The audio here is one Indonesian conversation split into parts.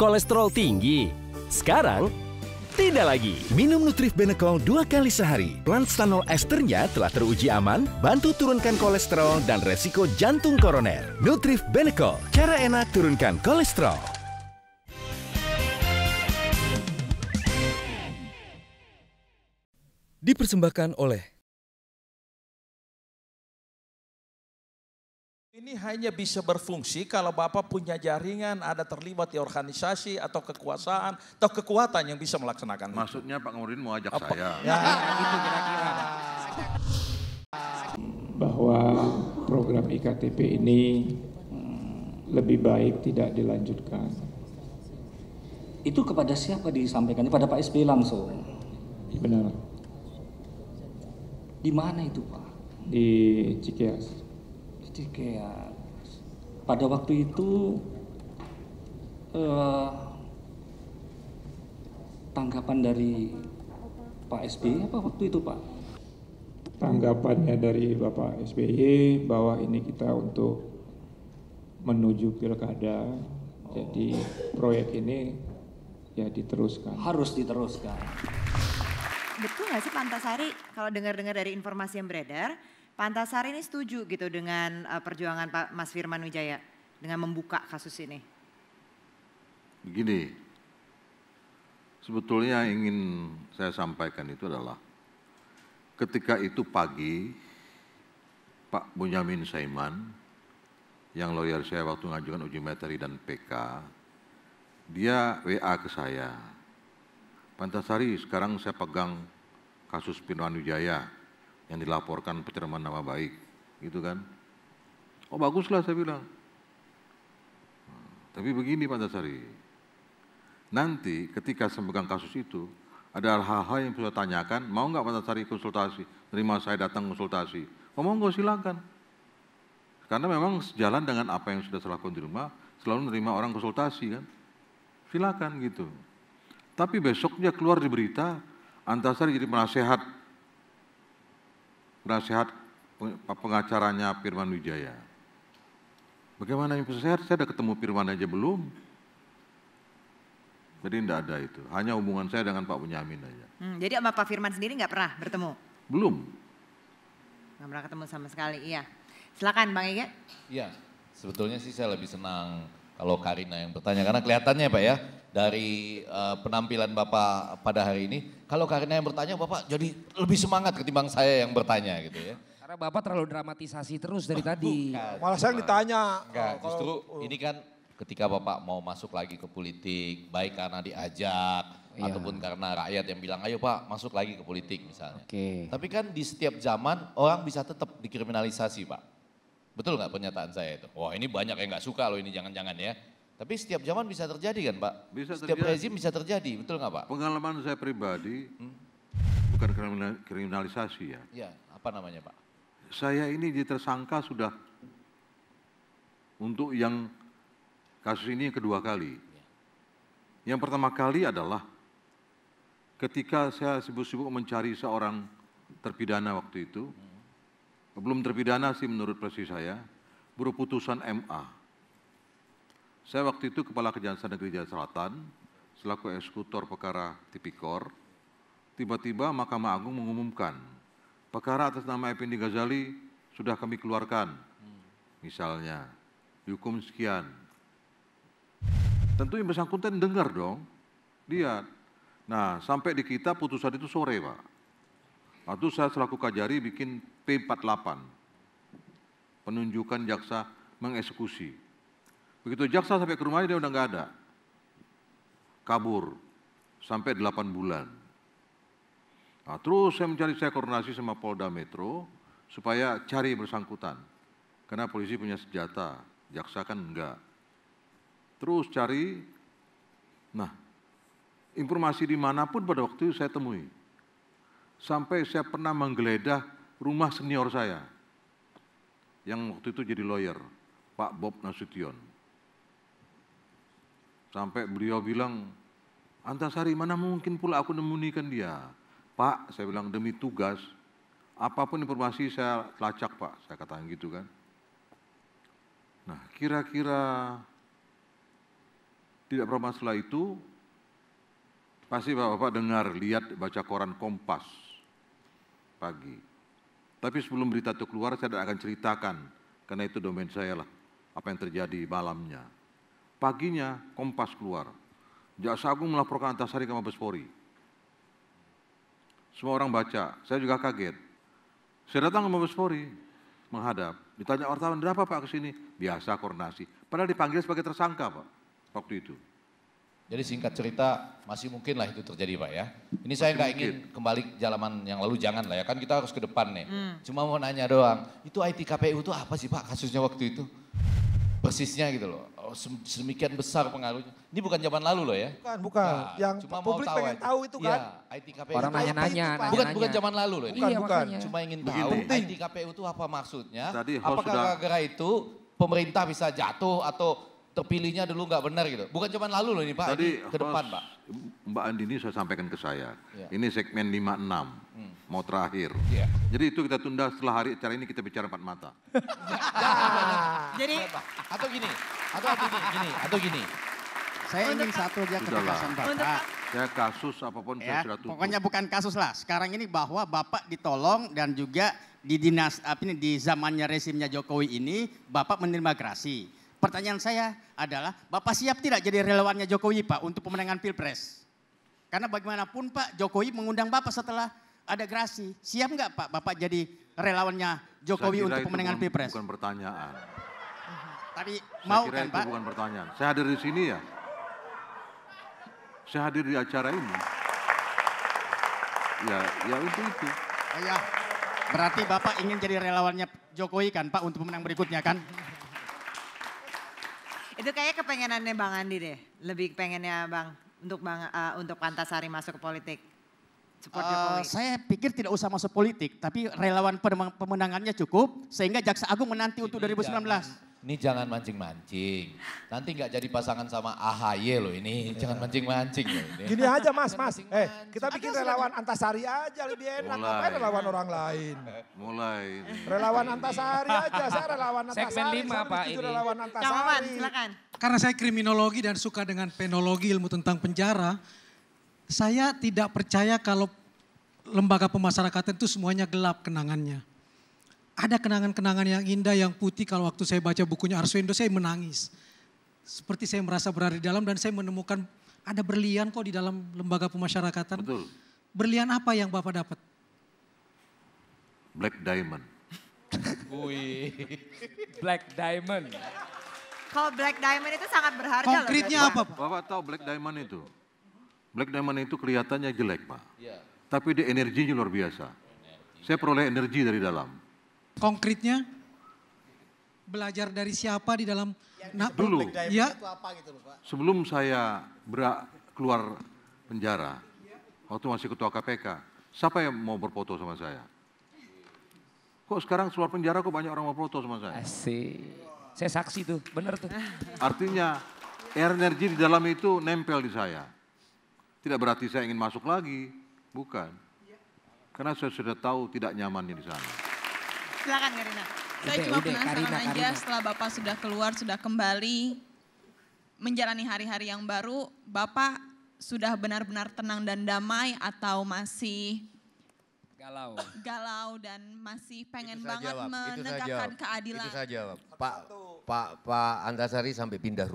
kolesterol tinggi? Sekarang, tidak lagi. Minum Nutrif Benecol 2 kali sehari. Plant stanol esternya telah teruji aman, bantu turunkan kolesterol dan resiko jantung koroner. Nutrif Benecol, cara enak turunkan kolesterol. Dipersembahkan oleh Ini hanya bisa berfungsi kalau Bapak punya jaringan, ada terlibat di organisasi atau kekuasaan atau kekuatan yang bisa melaksanakan itu. Maksudnya Pak Nurdin mau ajak saya. Ya, gitu kira-kira. Bahwa program IKTP ini lebih baik tidak dilanjutkan. Itu kepada siapa disampaikan? Pada Pak SBY langsung? Benar. Di mana itu Pak? Di Cikeas. Kayak pada waktu itu tanggapan dari Pak SBY apa waktu itu Pak? Tanggapannya dari Bapak SBY bahwa ini kita untuk menuju pilkada, jadi proyek ini ya diteruskan. Harus diteruskan. Betul nggak sih Pak Antasari kalau dengar-dengar dari informasi yang beredar, Pak Antasari ini setuju gitu dengan perjuangan Pak Mas Firman Wijaya dengan membuka kasus ini? Begini, sebetulnya yang ingin saya sampaikan itu adalah ketika itu pagi Pak Bonyamin Saiman yang lawyer saya waktu mengajukan uji materi dan PK, dia WA ke saya. Pak Antasari, sekarang saya pegang kasus Firman Wijaya yang dilaporkan pencemaran nama baik, gitu kan. Oh baguslah saya bilang. Tapi begini Pak Antasari, nanti ketika saya pegang kasus itu, ada hal-hal yang saya tanyakan, mau nggak Pak Antasari konsultasi, terima saya datang konsultasi. Oh monggo silakan. Karena memang sejalan dengan apa yang sudah saya lakukan di rumah, selalu menerima orang konsultasi kan. Silakan gitu. Tapi besoknya keluar di berita, Antasari jadi penasehat pengacaranya Firman Wijaya. Bagaimana yang penasehat? Saya udah ketemu Firman aja belum. Jadi tidak ada itu. Hanya hubungan saya dengan Pak Bonyamin aja. Jadi sama Pak Firman sendiri nggak pernah bertemu? Belum. Nggak pernah ketemu sama sekali, iya. Silakan Bang Ege. Iya, sebetulnya sih saya lebih senang kalau Karina yang bertanya. Karena kelihatannya Pak ya, dari penampilan Bapak pada hari ini, kalau Karina yang bertanya Bapak jadi lebih semangat ketimbang saya yang bertanya gitu ya. Karena Bapak terlalu dramatisasi terus dari tadi. Malah saya ditanya. Enggak, justru ini kan ketika Bapak mau masuk lagi ke politik, baik karena diajak, ataupun karena rakyat yang bilang ayo Pak masuk lagi ke politik misalnya. Tapi kan di setiap zaman orang bisa tetap dikriminalisasi Pak. Betul nggak pernyataan saya itu? Wah ini banyak yang nggak suka loh ini jangan-jangan ya. Tapi setiap zaman bisa terjadi kan Pak? Bisa setiap terjadi. rezim bisa terjadi, betul nggak Pak? Pengalaman saya pribadi, bukan kriminalisasi ya. Iya, apa namanya Pak? Saya ini tersangka sudah untuk yang kasus ini yang kedua kali. Yang pertama kali adalah ketika saya sibuk-sibuk mencari seorang terpidana waktu itu, belum terpidana sih menurut versi saya, berputusan MA. Saya waktu itu Kepala Kejaksaan Negeri Jakarta Selatan, selaku eksekutor perkara Tipikor, tiba-tiba Mahkamah Agung mengumumkan, perkara atas nama Effendi Ghazali sudah kami keluarkan, misalnya, dihukum sekian. Tentu yang bersangkutan dengar dong, lihat. Nah, sampai di kita putusan itu sore Pak. Waktu saya selaku Kajari bikin P48, penunjukan jaksa mengeksekusi. Begitu jaksa sampai ke rumahnya dia udah nggak ada. Kabur sampai 8 bulan. Nah, terus saya koordinasi sama Polda Metro supaya cari bersangkutan. Karena polisi punya senjata, jaksa kan enggak. Terus cari, nah informasi dimanapun pada waktu itu saya temui. Sampai saya pernah menggeledah rumah senior saya. Yang waktu itu jadi lawyer, Pak Bob Nasution. Sampai beliau bilang, Antasari mana mungkin pula aku menemunikan dia. Pak, saya bilang demi tugas, apapun informasi saya lacak Pak, saya katakan gitu kan. Nah kira-kira Tidak berapa setelah itu, pasti Bapak dengar, lihat, baca koran Kompas pagi. Tapi sebelum berita itu keluar, saya tidak akan ceritakan, karena itu domain saya lah, apa yang terjadi malamnya. Paginya Kompas keluar, Jaksa Agung melaporkan Antasari ke Mabes Polri. Semua orang baca, saya juga kaget. Saya datang ke Mabes Polri, menghadap, ditanya wartawan, ada apa Pak kesini? Biasa koordinasi, padahal dipanggil sebagai tersangka Pak, waktu itu. Jadi singkat cerita, masih mungkin lah itu terjadi Pak ya. Ini saya nggak ingin kembali zaman yang lalu, jangan lah ya, kan kita harus ke depan nih. Cuma mau nanya doang, itu IT KPU itu apa sih Pak kasusnya waktu itu? Persisnya gitu loh, sedemikian besar pengaruhnya. Ini bukan zaman lalu loh ya. Bukan. Nah, Yang publik pengen tahu itu kan. Iya, IT KPU. Orang nanya-nanya. Bukan zaman lalu loh ini. Bukan. Cuma ingin tahu IT KPU itu apa maksudnya. Tadi Apakah gara-gara itu pemerintah bisa jatuh atau terpilihnya dulu nggak benar gitu. Bukan zaman lalu loh ini Pak, Tadi ini ke depan Pak. Mbak Andini saya sampaikan ke saya, Ya. ini segmen 56, mau terakhir. Iya. Jadi itu kita tunda setelah hari acara ini kita bicara empat mata. Jadi Atau gini. Saya ingin satu aja ketegasan Bapak. Saya kasus apapun saya sudah tutup. Pokoknya bukan kasus lah. Sekarang ini bahwa Bapak ditolong dan juga di dinas di zamannya resimnya Jokowi ini Bapak menerima gerasi. Pertanyaan saya adalah Bapak siap tidak jadi relawannya Jokowi Pak untuk pemenangan Pilpres? Karena bagaimanapun Pak Jokowi mengundang Bapak setelah ada gerasi. Siap nggak Pak Bapak jadi relawannya Jokowi untuk pemenangan Pilpres? Bukan pertanyaan. Tapi mau Saya kira kan itu Pak? bukan pertanyaan. Saya hadir di sini ya. Saya hadir di acara ini. Ya untuk itu. Oh ya, berarti Bapak ingin jadi relawannya Jokowi kan Pak untuk pemenang berikutnya kan? itu kayak kepengenannya Bang Andi deh. Lebih pengennya untuk Antasari masuk ke politik. Support Jokowi. Saya pikir tidak usah masuk politik, tapi relawan pemenangannya cukup sehingga Jaksa Agung menanti untuk 2019. Ini jangan mancing-mancing. Nanti nggak jadi pasangan sama AHY loh ini. Jangan mancing-mancing loh ini. Gini aja Mas. Kita bikin relawan Antasari aja lebih enak. Ngapain relawan orang lain? Mulai. Relawan Antasari aja, saya relawan Antasari. Segmen 5 Pak ini. Relawan Antasari. Kang Maman, silakan. Karena saya kriminologi dan suka dengan penologi, ilmu tentang penjara, saya tidak percaya kalau lembaga pemasyarakatan itu semuanya gelap kenangannya. Ada kenangan-kenangan yang indah, yang putih. Kalau waktu saya baca bukunya Arswendo, saya menangis. Seperti saya merasa berada di dalam dan saya menemukan ada berlian kok di dalam lembaga pemasyarakatan. Betul. Berlian apa yang Bapak dapat? Black Diamond. Wih. Black Diamond. Kalau Black Diamond itu sangat berharga Konkretnya loh. apa Pak? Bapak tahu Black Diamond itu? Black Diamond itu kelihatannya jelek Pak. Iya. Tapi dia energinya luar biasa. Saya peroleh energi dari dalam. Konkretnya belajar dari siapa di dalam Dulu, ya, sebelum saya keluar penjara, waktu masih ketua KPK, siapa yang mau berfoto sama saya? Kok sekarang keluar penjara kok banyak orang mau foto sama saya? Asik. Saya saksi tuh, bener tuh. Artinya energi di dalam itu nempel di saya. Tidak berarti saya ingin masuk lagi, bukan. Karena saya sudah tahu tidak nyamannya di sana. Silakan Karina. Saya cuma penasaran aja setelah Bapak sudah keluar, sudah kembali menjalani hari-hari yang baru, Bapak sudah benar-benar tenang dan damai atau masih galau dan masih pengen banget menegakkan keadilan? Itu saja Pak Antasari sampai pindah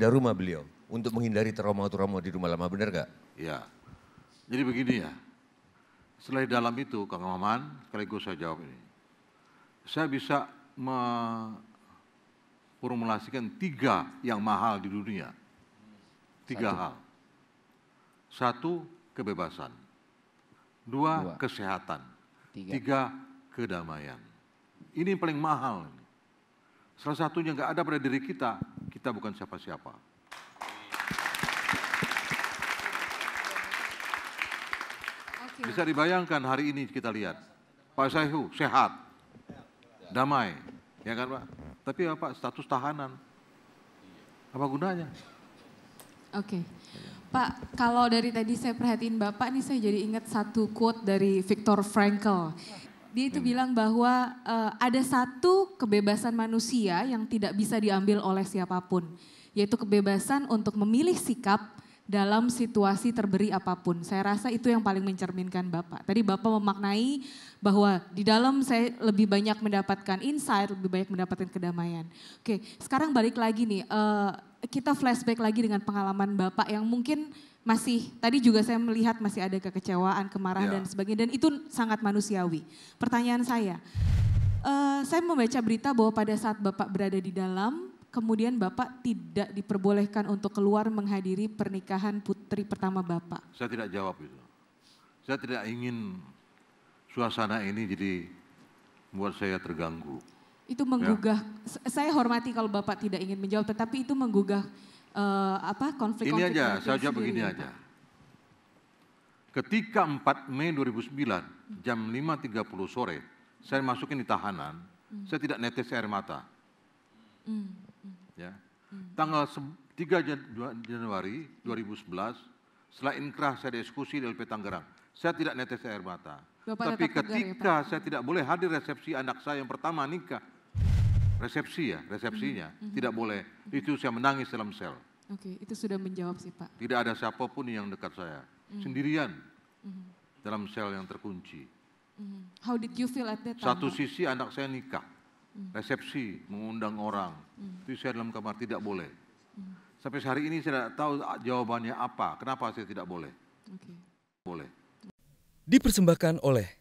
rumah beliau untuk menghindari trauma-trauma di rumah lama, benar gak? Ya, jadi begini ya, setelah di dalam itu Kang Maman, sekaligus saya jawab ini. Saya bisa memformulasikan 3 yang mahal di dunia. 3 hal. 1, kebebasan. 2, kesehatan. 3, kedamaian. Ini yang paling mahal. Salah satunya nggak ada pada diri kita bukan siapa-siapa. Bisa dibayangkan hari ini kita lihat, Pak Saihu sehat, damai, ya kan Pak? Tapi apa status tahanan? Apa gunanya? Oke. Pak, kalau dari tadi saya perhatiin Bapak nih, saya jadi ingat satu quote dari Viktor Frankl. Dia itu bilang bahwa ada satu kebebasan manusia yang tidak bisa diambil oleh siapapun, yaitu kebebasan untuk memilih sikap dalam situasi terberi apapun. Saya rasa itu yang paling mencerminkan Bapak. Tadi Bapak memaknai bahwa di dalam saya lebih banyak mendapatkan insight, lebih banyak mendapatkan kedamaian. Oke, sekarang balik lagi nih, kita flashback lagi dengan pengalaman Bapak yang mungkin masih, tadi juga saya melihat masih ada kekecewaan, kemarahan dan sebagainya, dan itu sangat manusiawi. Pertanyaan saya membaca berita bahwa pada saat Bapak berada di dalam, kemudian Bapak tidak diperbolehkan untuk keluar menghadiri pernikahan putri pertama Bapak. Saya tidak jawab itu. Saya tidak ingin suasana ini jadi membuat saya terganggu. Itu menggugah, saya hormati kalau Bapak tidak ingin menjawab, tetapi itu menggugah konflik-konflik. Ini aja, saya jawab begini aja. Ketika 4 Mei 2009, jam 5.30 sore, saya masukin di tahanan, saya tidak netes air mata. Ya. Tanggal 3 Januari 2011, setelah inkrah saya diskusi di LP Tangerang, saya tidak netes air mata. Bapak tapi ketika saya tidak boleh hadir resepsi anak saya yang pertama nikah, resepsinya tidak boleh, itu saya menangis dalam sel. Oke, itu sudah menjawab sih Pak. Tidak ada siapapun yang dekat saya, sendirian dalam sel yang terkunci. How did you feel at that time? Satu sisi anak saya nikah, resepsi, mengundang orang, itu saya dalam kamar tidak boleh. Sampai hari ini saya tidak tahu jawabannya apa, kenapa saya tidak boleh. Boleh. Dipersembahkan oleh